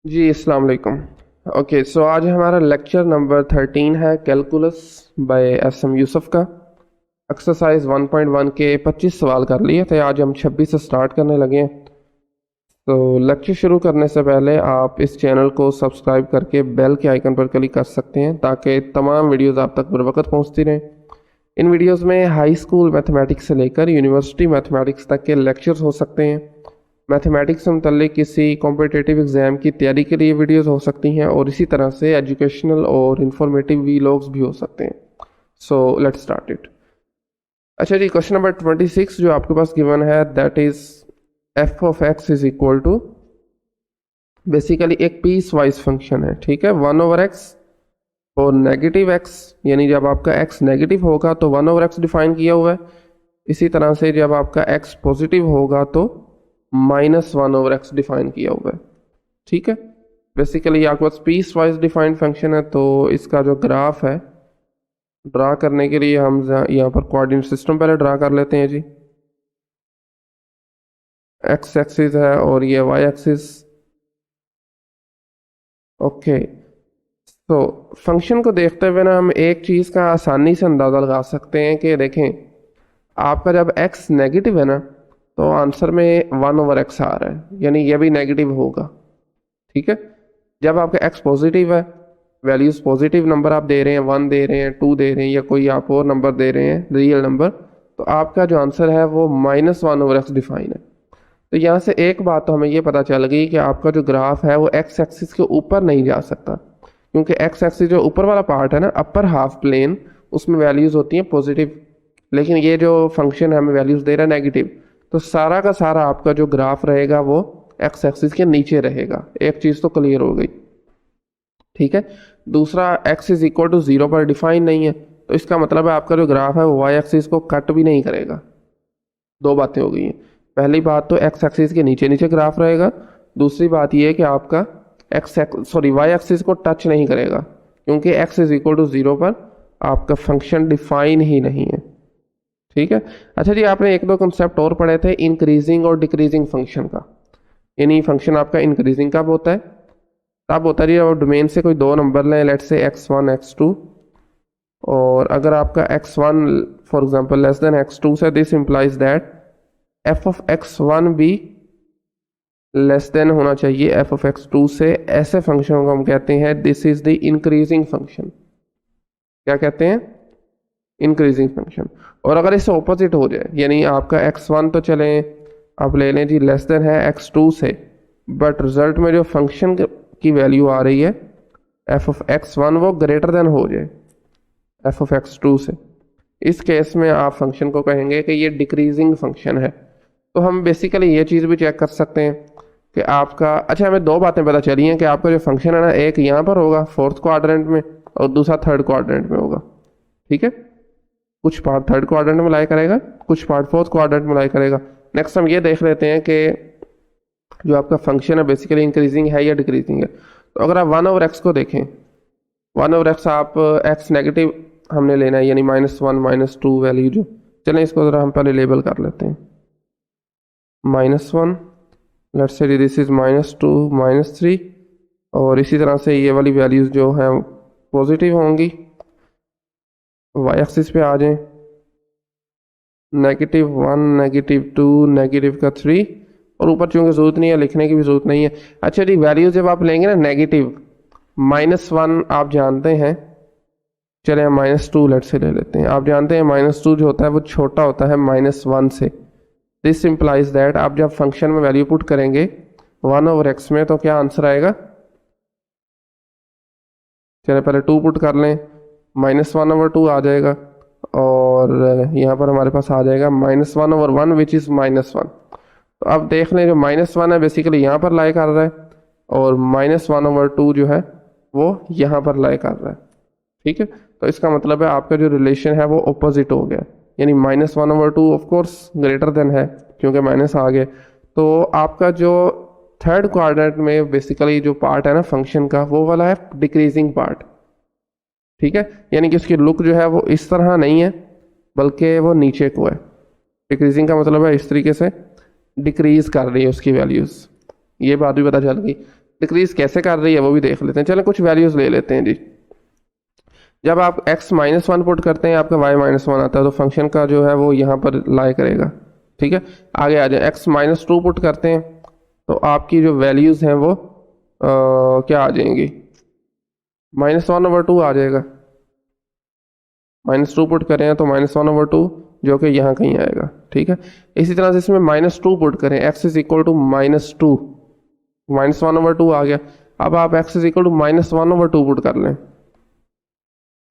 जी अस्सलाम वालेकुम। ओके, सो आज हमारा लेक्चर नंबर 13 है calculus by S M Yusuf का। एक्सरसाइज 1.1 के 25 सवाल कर लिए थे, आज हम 26 से स्टार्ट करने लगे हैं। तो लेक्चर शुरू करने से पहले आप इस चैनल को सब्सक्राइब करके बेल के आइकन पर क्लिक कर सकते हैं ताकि तमाम वीडियोस आप तक बर वक्त पहुँचती रहें। इन वीडियोस में हाई स्कूल मैथमेटिक्स से लेकर यूनिवर्सिटी मैथमेटिक्स तक के लेक्चर्स हो सकते हैं। मैथमेटिक्स से मुतल्लिक किसी कॉम्पिटिटिव एग्ज़ाम की तैयारी के लिए वीडियोस हो सकती हैं और इसी तरह से एजुकेशनल और इंफॉर्मेटिव वीलॉग्स भी हो सकते हैं। So let's start it. अच्छा जी, क्वेश्चन नंबर 26 जो आपके पास गिवन है that is F of X is equal to, basically एक पीस वाइज फंक्शन है, ठीक है, 1/x और नेगेटिव एक्स, यानी जब आपका एक्स नेगेटिव होगा तो 1/x डिफाइन किया हुआ है। इसी तरह से जब आपका एक्स पॉजिटिव होगा तो -1/x डिफाइन किया हुआ है, ठीक है। बेसिकली आपके पास पीस वाइज डिफाइंड फंक्शन है, तो इसका जो ग्राफ है ड्रा करने के लिए हम यहाँ पर कोऑर्डिनेट सिस्टम पहले ड्रा कर लेते हैं जी। एक्स एक्सिस है और ये वाई एक्सिस। ओके, तो फंक्शन को देखते हुए ना हम एक चीज़ का आसानी से अंदाज़ा लगा सकते हैं कि देखें, आपका जब x नेगेटिव है ना तो आंसर में 1/x आ रहा है, यानी ये भी नेगेटिव होगा, ठीक है। जब आपका x पॉजिटिव है, वैल्यूज पॉजिटिव नंबर आप दे रहे हैं, 1 दे रहे हैं, 2 दे रहे हैं या कोई आप और नंबर दे रहे हैं रियल नंबर, तो आपका जो आंसर है वो -1/x डिफाइन है। तो यहाँ से एक बात तो हमें ये पता चल गई कि आपका जो ग्राफ है वो x एक्सिस के ऊपर नहीं जा सकता, क्योंकि x एक्सिस जो ऊपर वाला पार्ट है ना, अपर हाफ प्लेन, उसमें वैल्यूज होती हैं पॉजिटिव, लेकिन ये जो फंक्शन है हमें वैल्यूज दे रहा है नेगेटिव, तो सारा का सारा आपका जो ग्राफ रहेगा वो एक्स एक्सिस के नीचे रहेगा। एक चीज़ तो क्लियर हो गई, ठीक है। दूसरा, x इज इक्वल टू 0 पर डिफाइन नहीं है, तो इसका मतलब है आपका जो ग्राफ है वो वाई एक्सिस को कट भी नहीं करेगा। दो बातें हो गई हैं। पहली बात तो एक्स एक्सिस के नीचे नीचे ग्राफ रहेगा, दूसरी बात यह है कि आपका वाई एक्सिस को टच नहीं करेगा, क्योंकि x इज इक्वल टू 0 पर आपका फंक्शन डिफाइन ही नहीं है, ठीक है। अच्छा जी, आपने एक दो कंसेप्ट और पढ़े थे इंक्रीजिंग और डिक्रीजिंग फंक्शन का। यानी फंक्शन आपका इंक्रीजिंग कब होता है? तब होता है जब डोमेन से कोई दो नंबर लें, लेट्स से x1 x2, और अगर आपका x1 for example less than x2 से, this implies that f of x1 भी लेस देन होना चाहिए f ऑफ x2 से। ऐसे फंक्शन को हम कहते हैं this is the increasing function. क्या कहते हैं? Increasing function. और अगर इससे ऑपोजिट हो जाए, यानी आपका x1 तो चले आप ले लें जी लेस देन है x2 से, बट रिजल्ट में जो फंक्शन की वैल्यू आ रही है f ऑफ x1 वो ग्रेटर देन हो जाए f ऑफ x2 से, इस केस में आप फंक्शन को कहेंगे कि ये डिक्रीजिंग फंक्शन है। तो हम बेसिकली ये चीज़ भी चेक कर सकते हैं कि आपका, अच्छा हमें दो बातें पता चली हैं कि आपका जो फंक्शन है ना, एक यहाँ पर होगा फोर्थ क्वाड्रेंट में और दूसरा थर्ड क्वाड्रेंट में होगा, ठीक है। कुछ पार्ट थर्ड क्वाड्रेंट में लाई करेगा, कुछ पार्ट फोर्थ क्वाड्रेंट में लाई करेगा। नेक्स्ट हम ये देख लेते हैं कि जो आपका फंक्शन है बेसिकली इंक्रीजिंग है या डिक्रीजिंग है। तो अगर आप 1/x को देखें, 1/x आप x नेगेटिव हमने लेना है, यानी -1 -2 वैल्यू जो, चलें इसको ज़रा हम पहले लेबल कर लेते हैं। -1, लेट्स से दिस इज -2 -3, और इसी तरह से ये वाली वैल्यूज जो हैं पॉजिटिव होंगी। वाई एक्सिस पे आ जाएं, -1 -2 -3, और ऊपर चूंकि ज़रूरत नहीं है लिखने की भी ज़रूरत नहीं है। अच्छा जी, वैल्यू जब आप लेंगे ना नेगेटिव, -1 आप जानते हैं, चले हम -2 लेट से ले लेते हैं। आप जानते हैं -2 जो होता है वो छोटा होता है -1 से। दिस इम्प्लाइज दैट आप जब फंक्शन में वैल्यू पुट करेंगे 1/x में, तो क्या आंसर आएगा? चले पहले 2 पुट कर लें, -1/2 आ जाएगा, और यहाँ पर हमारे पास आ जाएगा -1/1 विच इज़ -1। तो अब देख लें, जो -1 है बेसिकली यहाँ पर लाई कर रहा है, और -1/2 जो है वो यहाँ पर लाई कर रहा है, ठीक है। तो इसका मतलब है आपका जो रिलेशन है वो अपोजिट हो गया, यानी -1/2 ऑफ कोर्स ग्रेटर देन है क्योंकि माइनस आ गए। तो आपका जो थर्ड क्वाड्रेंट में बेसिकली जो पार्ट है ना फंक्शन का, वो वाला है डिक्रीजिंग पार्ट, ठीक है। यानी कि उसकी लुक जो है वो इस तरह नहीं है, बल्कि वो नीचे को है। डिक्रीजिंग का मतलब है इस तरीके से डिक्रीज कर रही है उसकी वैल्यूज़, ये बात भी पता चल गई। डिक्रीज कैसे कर रही है वो भी देख लेते हैं। चलें कुछ वैल्यूज़ ले लेते हैं जी। जब आप x-1 पुट करते हैं आपका y-1 आता है, तो फंक्शन का जो है वो यहाँ पर लाई करेगा। ठीक है, आगे आ जाए, x-2 पुट करते हैं तो आपकी जो वैल्यूज़ हैं वो क्या आ जाएंगी, -1/2 आ जाएगा। -2 पुट करें तो -1/2 जो कि यहाँ कहीं आएगा। ठीक है, इसी तरह से इसमें -2 पुट करें, x इज इक्वल टू -2, -1/2 आ गया। अब आप x is equal to -1/2 put कर लें,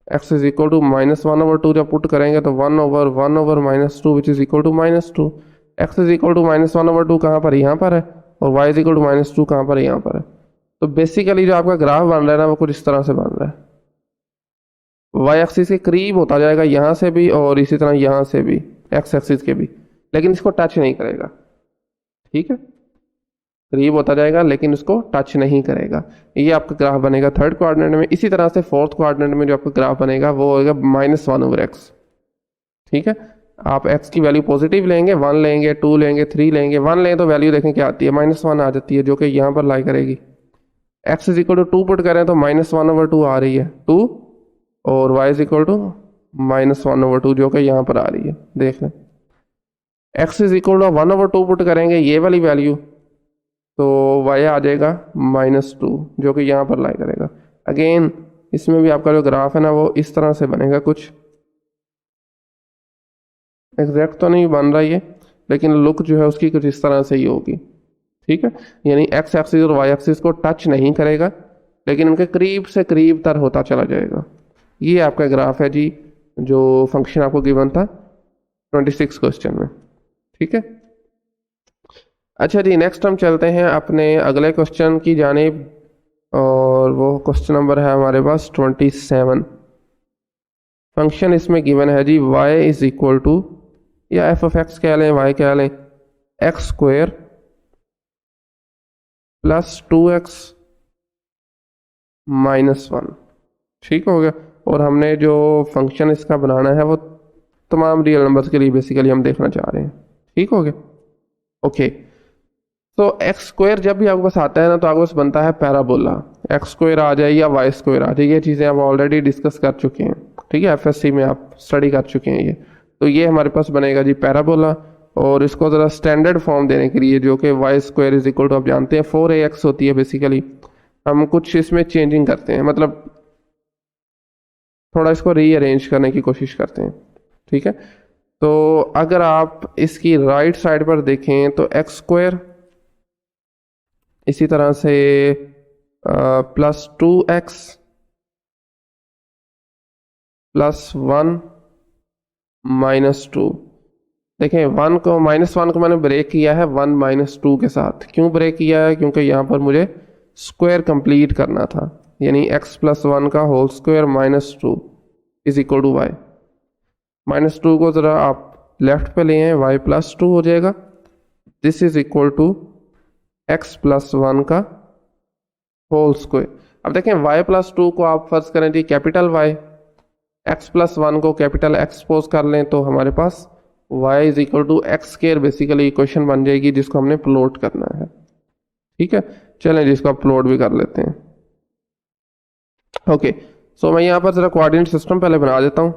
x इज इक्वल टू -1/2 जब पुट करेंगे तो 1/1/-2 which is equal to -2। x is equal to -1/2 कहाँ पर, यहाँ पर है, और y इज इक्वल टू -2 कहाँ पर है, यहाँ पर है। तो बेसिकली जो आपका ग्राफ बन रहा है ना वो कुछ इस तरह से बन रहा है, y एक्सिस के करीब होता जाएगा यहाँ से भी और इसी तरह यहाँ से भी x एक्सिस के भी, लेकिन इसको टच नहीं करेगा। ठीक है, करीब होता जाएगा लेकिन इसको टच नहीं करेगा। ये आपका ग्राफ बनेगा थर्ड क्वाड्रेंट में। इसी तरह से फोर्थ क्वाड्रेंट में जो आपका ग्राफ बनेगा वो होगा -1/x। ठीक है, आप x की वैल्यू पॉजिटिव लेंगे, 1 लेंगे, 2 लेंगे, 3 लेंगे। 1 लें तो वैल्यू देखें क्या आती है, -1 आ जाती है, जो कि यहाँ पर लाई करेगी। x is equal to 2 put करें तो -1/2 आ रही है 2, और y इज इक्वल टू -1/2 जो कि यहाँ पर आ रही है, देख लें। x is equal to 1/2 put करेंगे ये वाली वैल्यू, तो y आ जाएगा -2 जो कि यहाँ पर लाई करेगा। अगेन इसमें भी आपका जो ग्राफ है ना वो इस तरह से बनेगा, कुछ एग्जैक्ट तो नहीं बन रहा है लेकिन लुक जो है उसकी कुछ इस तरह से ही होगी। ठीक है, यानी x एक्सिस और y एक्सिस को टच नहीं करेगा लेकिन उनके करीब से करीब तर होता चला जाएगा। ये आपका ग्राफ है जी जो फंक्शन आपको गिवन था 26 क्वेश्चन में। ठीक है, अच्छा जी, नेक्स्ट हम चलते हैं अपने अगले क्वेश्चन की जानिब, और वो क्वेश्चन नंबर है हमारे पास 27। फंक्शन इसमें गिवन है जी y इज इक्वल टू, या f(x) कह लें, y कह लें, x² + 2x - 1। ठीक हो गया, और हमने जो फंक्शन इसका बनाना है वो तमाम रियल नंबर्स के लिए बेसिकली हम देखना चाह रहे हैं। ठीक हो गया, ओके। तो x² जब भी आपके पास आता है ना तो आपके पास बनता है पैराबोला। x² आ जाए या y² आ जाए, ये चीज़ें आप ऑलरेडी डिस्कस कर चुके हैं। ठीक है, FSC में आप स्टडी कर चुके हैं ये। तो ये हमारे पास बनेगा जी पैराबोला, और इसको ज़रा स्टैंडर्ड फॉर्म देने के लिए जो कि y² इज इक्वल टू, आप जानते हैं 4ax होती है बेसिकली, हम कुछ इसमें चेंजिंग करते हैं, मतलब थोड़ा इसको रीअरेंज करने की कोशिश करते हैं। ठीक है, तो अगर आप इसकी राइट साइड पर देखें तो x², इसी तरह से +2x + 1 - 2। देखें 1 को मैंने ब्रेक किया है 1 - 2 के साथ। क्यों ब्रेक किया है, क्योंकि यहाँ पर मुझे स्क्वायर कंप्लीट करना था, यानी x + 1 का whole square -2 is equal to y। -2 को ज़रा आप लेफ्ट पे ले आए, y + 2 हो जाएगा। This is equal to x + 1 का होल स्क्वायर। अब देखें y + 2 को आप फर्ज करें जी कैपिटल Y, x + 1 को कैपिटल X सपोज कर लें, तो हमारे पास y is equal to x² basically equation बन जाएगी जिसको हमने प्लॉट करना है। ठीक है, चलें जिसको आप प्लॉट भी कर लेते हैं। ओके, सो मैं यहाँ पर ज़रा कोऑर्डिनेट सिस्टम पहले बना देता हूँ।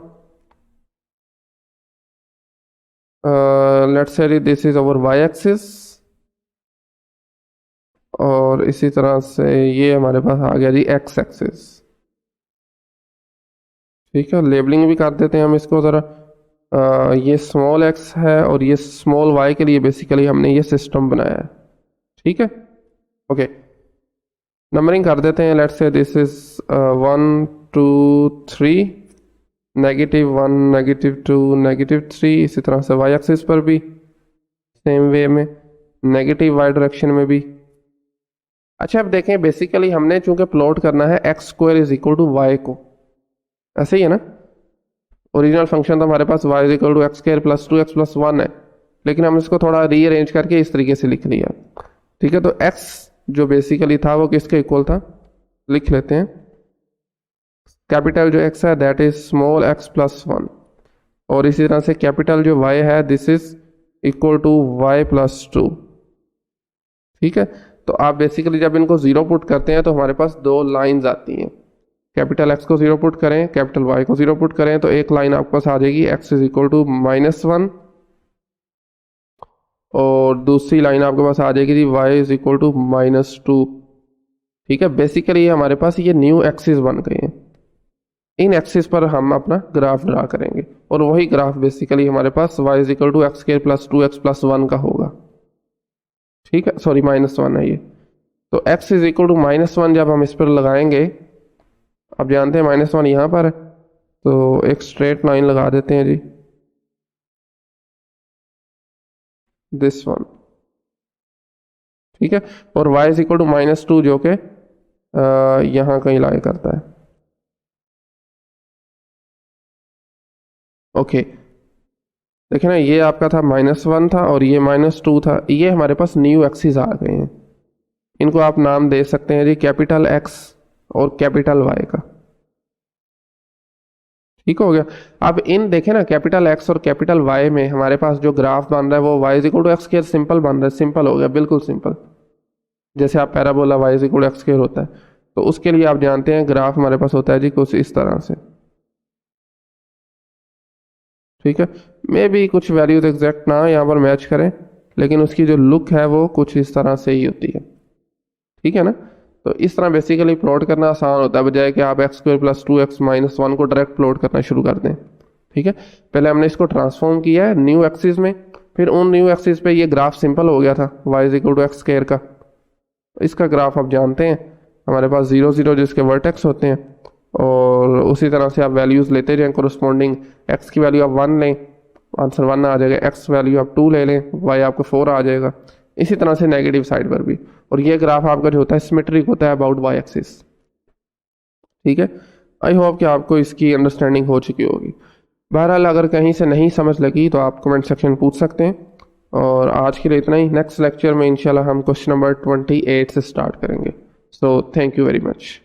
Let's say this is our y axis, और इसी तरह से ये हमारे पास आ गया जी x एक्सिस। ठीक है, लेबलिंग भी कर देते हैं हम इसको ज़रा। ये स्मॉल x है और ये स्मॉल y के लिए बेसिकली हमने ये सिस्टम बनाया है। ठीक है, ओके, नंबरिंग कर देते हैं। Let's say this is 1 2 3, -1 -2 -3। इसी तरह से y एक्सिस पर भी सेम वे में, नेगेटिव y डायरेक्शन में भी। अच्छा, अब देखें बेसिकली हमने चूंकि प्लॉट करना है x² is equal to y को, ऐसे ही है ना। ओरिजिनल फंक्शन तो हमारे पास y is equal to x² + 2x + 1 है, लेकिन हम इसको थोड़ा रीअरेंज करके इस तरीके से लिख लिया। ठीक है, तो x जो बेसिकली था वो किसके इक्वल था, लिख लेते हैं। कैपिटल जो x है दैट इज स्मॉल x + 1, और इसी तरह से कैपिटल जो y है this is equal to y + 2। ठीक है, तो आप बेसिकली जब इनको ज़ीरो पुट करते हैं तो हमारे पास दो लाइंस आती हैं। कैपिटल एक्स को ज़ीरो पुट करें, कैपिटल वाई को ज़ीरो पुट करें, तो एक लाइन आपके पास आ जाएगी एक्स इज इक्वल टू -1, और दूसरी लाइन आपके पास आ जाएगी थी वाई इज इक्वल टू -2। ठीक है, बेसिकली हमारे पास ये न्यू एक्सिस बन गए हैं। इन एक्सिस पर हम अपना ग्राफ ड्रा करेंगे और वही ग्राफ बेसिकली हमारे पास y is equal to X square plus 2x plus 1 का होगा। ठीक है, सॉरी -1 है ये। तो x इज इक्वल टू -1 जब हम इस पर लगाएंगे, आप जानते हैं -1 यहाँ पर है, तो एक स्ट्रेट लाइन लगा देते हैं जी, दिस वन। ठीक है, और y इज इक्वल टू -2 जो कि यहाँ कहीं लाई करता है। ओके, देखिए ना, ये आपका था -1 था और ये -2 था। ये हमारे पास न्यू एक्सिस आ गए हैं। इनको आप नाम दे सकते हैं जी कैपिटल एक्स और कैपिटल वाई का। ठीक हो गया। अब इन देखें ना, कैपिटल एक्स और कैपिटल वाई में हमारे पास जो ग्राफ बन रहा है वो y is equal to X square simple बन रहा है। सिंपल हो गया, बिल्कुल सिंपल, जैसे आप parabola y is equal to X square होता है। तो उसके लिए आप जानते हैं ग्राफ हमारे पास होता है जी कुछ इस तरह से। ठीक है, मे भी कुछ वैल्यूज एग्जैक्ट ना यहाँ पर मैच करें, लेकिन उसकी जो लुक है वो कुछ इस तरह से ही होती है। ठीक है ना, तो इस तरह बेसिकली प्लॉट करना आसान होता है, बजाय कि आप x square plus 2x minus 1 को डायरेक्ट प्लॉट करना शुरू कर दें। ठीक है, पहले हमने इसको ट्रांसफॉर्म किया है न्यू एक्सिस में, फिर उन न्यू एक्सिस पे ये ग्राफ सिंपल हो गया था y is equal to X square का। इसका ग्राफ आप जानते हैं, हमारे पास 0 0 जिसके वर्टेक्स होते हैं, और उसी तरह से आप वैल्यूज़ लेते जाएं कोरस्पॉन्डिंग। x की वैल्यू आप 1 लें, आंसर 1 आ जाएगा। x वैल्यू आप 2 ले लें, y आपको 4 आ जाएगा। इसी तरह से नेगेटिव साइड पर भी। और ये ग्राफ आपका जो होता है सिमेट्रिक होता है अबाउट y एक्सिस। ठीक है, आई होप कि आपको इसकी अंडरस्टैंडिंग हो चुकी होगी। बहरहाल अगर कहीं से नहीं समझ लगी तो आप कमेंट सेक्शन में पूछ सकते हैं। और आज के लिए इतना ही। नेक्स्ट लेक्चर में इंशाल्लाह हम क्वेश्चन नंबर 28 से स्टार्ट करेंगे। So thank you very much.